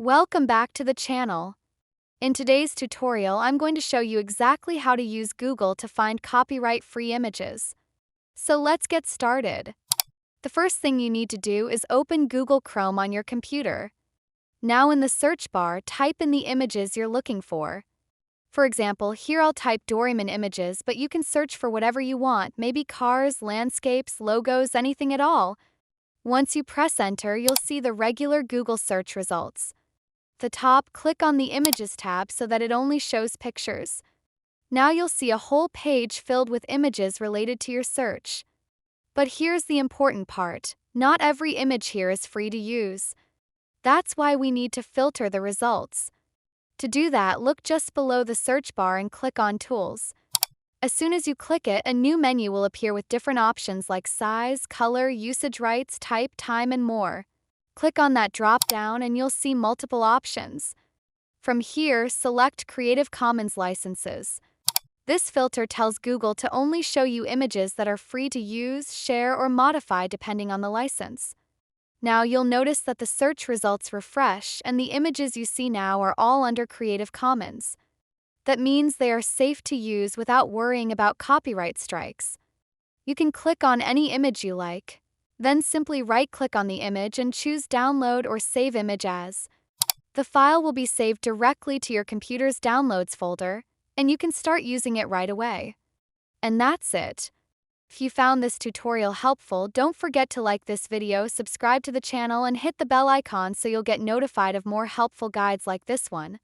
Welcome back to the channel. In today's tutorial, I'm going to show you exactly how to use Google to find copyright-free images. So let's get started. The first thing you need to do is open Google Chrome on your computer. Now in the search bar, type in the images you're looking for. For example, here I'll type Doraemon images, but you can search for whatever you want, maybe cars, landscapes, logos, anything at all. Once you press enter, you'll see the regular Google search results. The top, click on the Images tab so that it only shows pictures. Now you'll see a whole page filled with images related to your search. But here's the important part: not every image here is free to use. That's why we need to filter the results. To do that, look just below the search bar and click on Tools. As soon as you click it, a new menu will appear with different options like size, color, usage rights, type, time, and more. Click on that drop-down and you'll see multiple options. From here, select Creative Commons licenses. This filter tells Google to only show you images that are free to use, share, or modify depending on the license. Now you'll notice that the search results refresh and the images you see now are all under Creative Commons. That means they are safe to use without worrying about copyright strikes. You can click on any image you like. Then simply right-click on the image and choose Download or Save Image As. The file will be saved directly to your computer's Downloads folder, and you can start using it right away. And that's it. If you found this tutorial helpful, don't forget to like this video, subscribe to the channel, and hit the bell icon so you'll get notified of more helpful guides like this one.